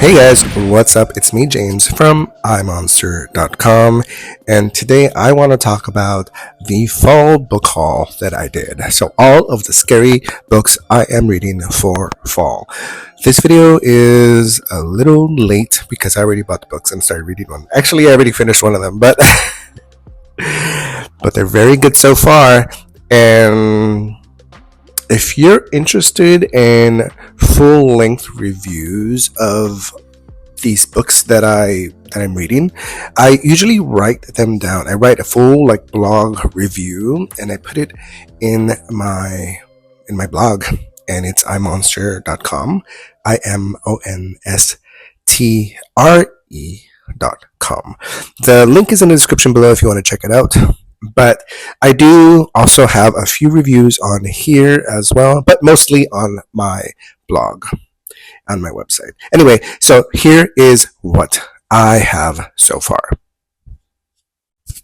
Hey guys, what's up? It's me, James, from iMonstre.com, and today I want to talk about the fall book haul that I did. So, all of the scary books I am reading for fall. This video is a little late because I already bought the books and started reading one. Actually, I already finished one of them, but they're very good so far. And if you're interested in full-length reviews of these books that I'm reading, I usually write them down. I write a full blog review and I put it in my blog, and it's iMonstre.com, iMonstre.com. The link is in the description below if you want to check it out. But I do also have a few reviews on here as well, but mostly on my blog, on my website. Anyway, so here is what I have so far. Let's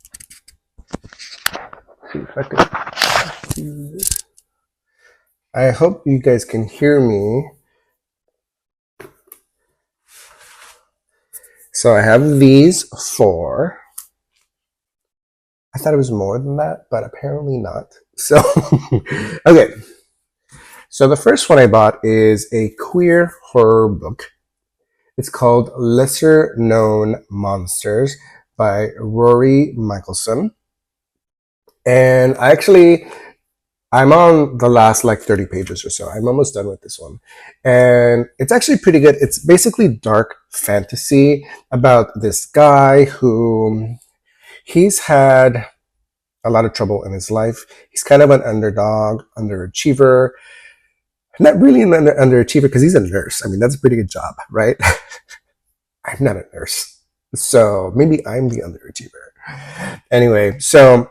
see if I can do this. I hope you guys can hear me. So I have these four. I thought it was more than that, but apparently not. So, okay. So the first one I bought is a queer horror book. It's called Lesser Known Monsters by Rory Michelson. And I'm on the last 30 pages or so. I'm almost done with this one. And it's actually pretty good. It's basically dark fantasy about this guy who he's had a lot of trouble in his life. He's kind of an underdog, underachiever. Not really an underachiever because he's a nurse. I mean, that's a pretty good job, right? I'm not a nurse. So maybe I'm the underachiever. Anyway, so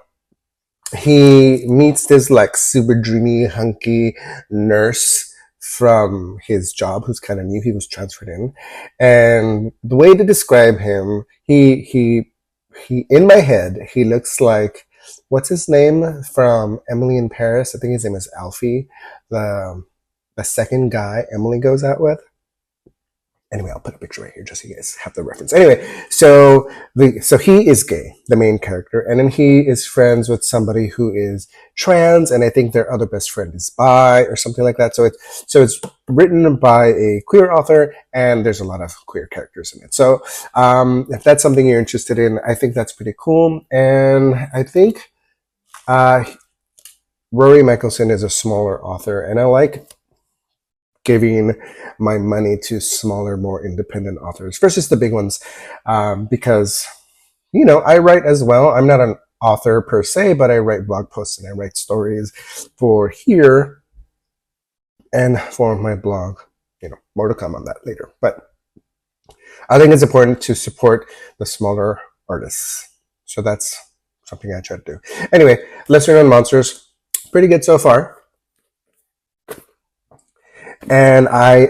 he meets this super dreamy, hunky nurse from his job who's kind of new. He was transferred in. And the way to describe him, he in my head, he looks like, what's his name from Emily in Paris? I think his name is Alfie, the second guy Emily goes out with. Anyway, I'll put a picture right here just so you guys have the reference. Anyway, so he is gay, the main character, and then he is friends with somebody who is trans, and I think their other best friend is bi or something like that. So it's written by a queer author, and there's a lot of queer characters in it. So if that's something you're interested in, I think that's pretty cool. And I think Rory Michelson is a smaller author, and I like giving my money to smaller, more independent authors versus the big ones, because I write as well. I'm not an author per se, but I write blog posts and I write stories for here and for my blog. More to come on that later, but I think it's important to support the smaller artists, so that's something I try to do. Anyway, Lesser Known Monsters, pretty good so far. And I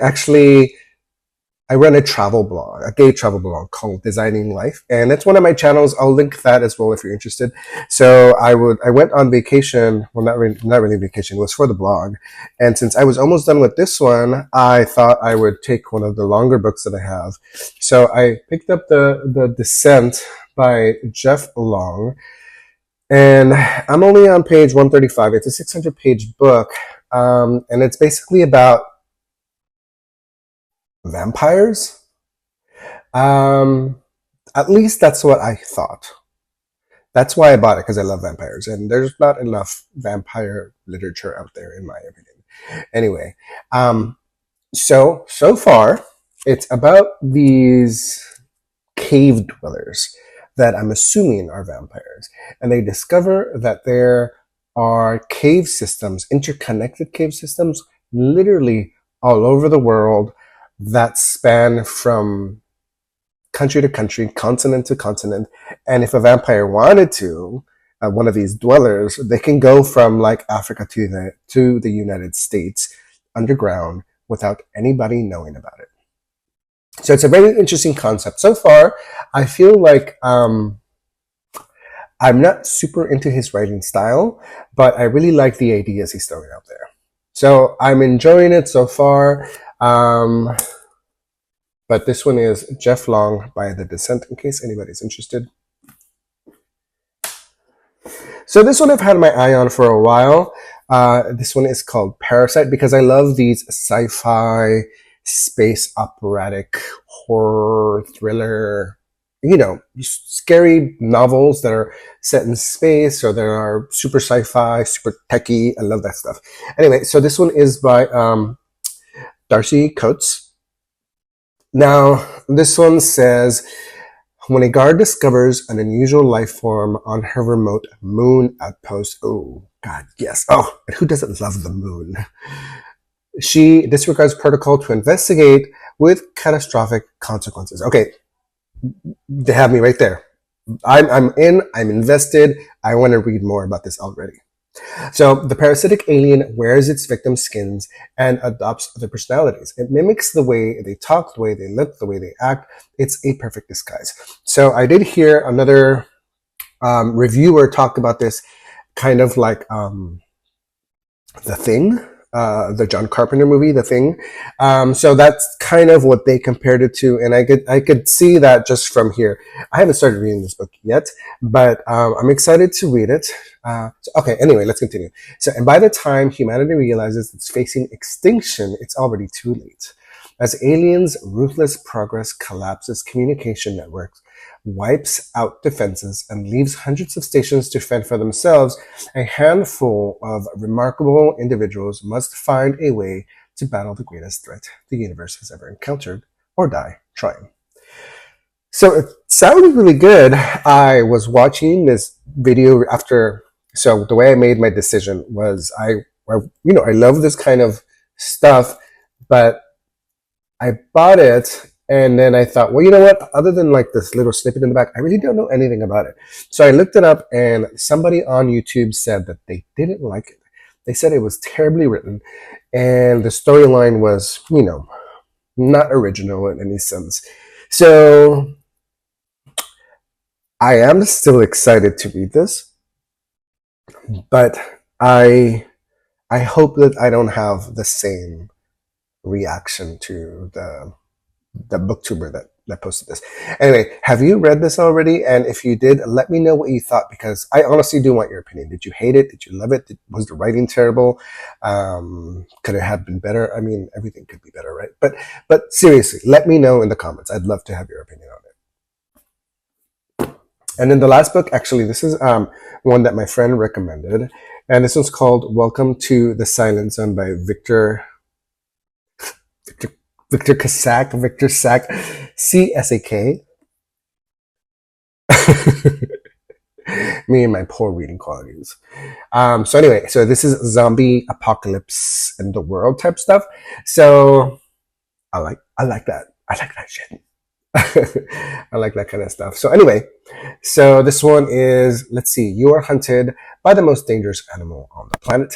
run a travel blog, a gay travel blog called Designing Life. And that's one of my channels. I'll link that as well if you're interested. So I went on vacation. Well, not really vacation. It was for the blog. And since I was almost done with this one, I thought I would take one of the longer books that I have. So I picked up the Descent by Jeff Long. And I'm only on page 135. It's a 600-page book. And it's basically about vampires. At least that's what I thought. That's why I bought it, because I love vampires, and there's not enough vampire literature out there, in my opinion. Anyway, so far it's about these cave dwellers that I'm assuming are vampires, and they discover that there are cave systems, interconnected cave systems, literally all over the world, that span from country to country, continent to continent. And if a vampire wanted to, one of these dwellers, they can go from Africa to the United States underground without anybody knowing about it. So it's a very interesting concept. So far, I feel like I'm not super into his writing style, but I really like the ideas he's throwing out there. So I'm enjoying it so far. But this one is Jeff Long by The Descent, in case anybody's interested. So this one I've had my eye on for a while. This one is called Parasite because I love these sci-fi, space operatic, horror, thriller, scary novels that are set in space or that are super sci-fi, super techy. I love that stuff. Anyway, so this one is by Darcy Coates. Now, this one says, when a guard discovers an unusual life form on her remote moon outpost, oh, God, yes. Oh, and who doesn't love the moon? She disregards protocol to investigate with catastrophic consequences. Okay, they have me right there. I'm in, I'm invested. I want to read more about this already. So the parasitic alien wears its victim's skins and adopts their personalities. It mimics the way they talk, the way they look, the way they act. It's a perfect disguise. So I did hear another reviewer talk about this, kind of like The Thing, the John Carpenter movie, The Thing. So that's kind of what they compared it to, and I could see that just from here. I haven't started reading this book yet, but I'm excited to read it. Okay, anyway, let's continue. So, and by the time humanity realizes it's facing extinction, it's already too late. As aliens' ruthless progress collapses communication networks, wipes out defenses, and leaves hundreds of stations to fend for themselves, a handful of remarkable individuals must find a way to battle the greatest threat the universe has ever encountered, or die trying. So it sounded really good. I was watching this video after. So the way I made my decision was I love this kind of stuff, but I bought it and then I thought, well, you know what? Other than like this little snippet in the back, I really don't know anything about it. So I looked it up and somebody on YouTube said that they didn't like it. They said it was terribly written and the storyline was, not original in any sense. So I am still excited to read this, but I hope that I don't have the same reaction to the booktuber that posted this. Anyway, have you read this already? And if you did, let me know what you thought, because I honestly do want your opinion. Did you hate it? Did you love it? Was the writing terrible? Could it have been better? I mean, everything could be better, right? But seriously, let me know in the comments. I'd love to have your opinion on it. And then the last book, actually, this is one that my friend recommended. And this one's called Welcome to the Silent Zone by Victor Sack, C-S-A-K. Me and my poor reading qualities. So anyway, so this is zombie apocalypse in the world type stuff. So I like that. I like that shit. I like that kind of stuff. So anyway, so this one is, let's see, you are hunted by the most dangerous animal on the planet.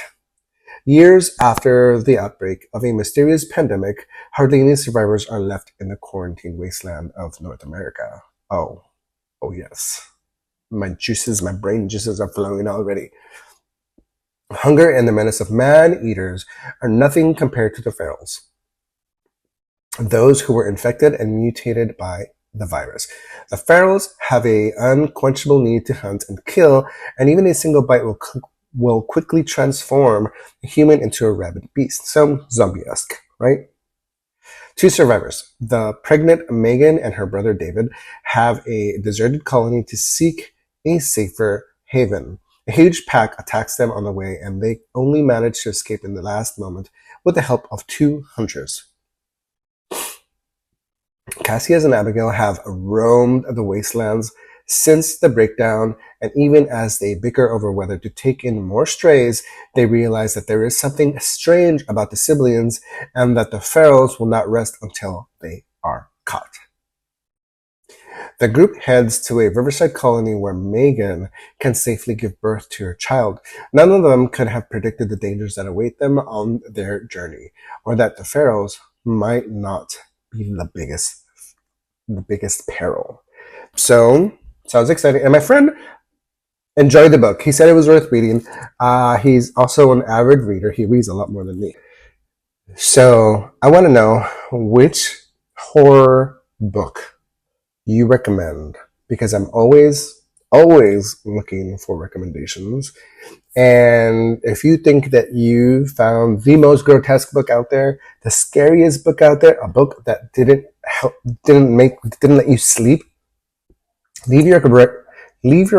Years after the outbreak of a mysterious pandemic, hardly any survivors are left in the quarantine wasteland of North America. Oh yes. My brain juices are flowing already. Hunger and the menace of man-eaters are nothing compared to the ferals, those who were infected and mutated by the virus. The ferals have an unquenchable need to hunt and kill, and even a single bite will quickly transform a human into a rabid beast. So zombie-esque, right? Two survivors, the pregnant Megan and her brother David, have a deserted colony to seek a safer haven. A huge pack attacks them on the way, and they only manage to escape in the last moment with the help of two hunters. Cassius and Abigail have roamed the wastelands since the breakdown, and even as they bicker over whether to take in more strays, they realize that there is something strange about the siblings and that the ferals will not rest until they are caught. The group heads to a riverside colony where Megan can safely give birth to her child. None of them could have predicted the dangers that await them on their journey, or that the ferals might not be the biggest peril. So, sounds exciting. And my friend enjoyed the book. He said it was worth reading. He's also an avid reader. He reads a lot more than me. So, I want to know which horror book you recommend? Because I'm always looking for recommendations. And if you think that you found the most grotesque book out there, the scariest book out there, a book that didn't let you sleep, leave your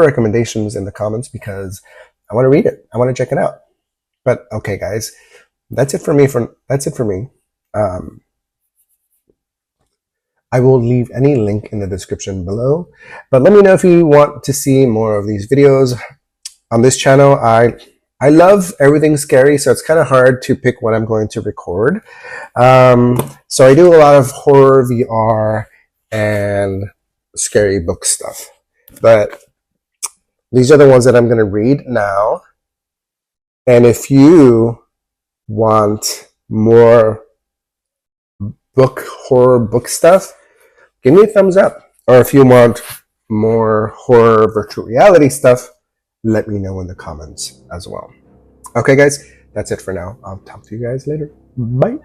recommendations in the comments, because I want to read it. I want to check it out. But okay, guys, that's it for me. I will leave any link in the description below. But let me know if you want to see more of these videos on this channel. I love everything scary, so it's kind of hard to pick what I'm going to record. So I do a lot of horror VR and scary book stuff. But these are the ones that I'm going to read now. And if you want more horror book stuff, give me a thumbs up. Or if you want more horror virtual reality stuff, let me know in the comments as well. Okay, guys, that's it for now. I'll talk to you guys later. Bye.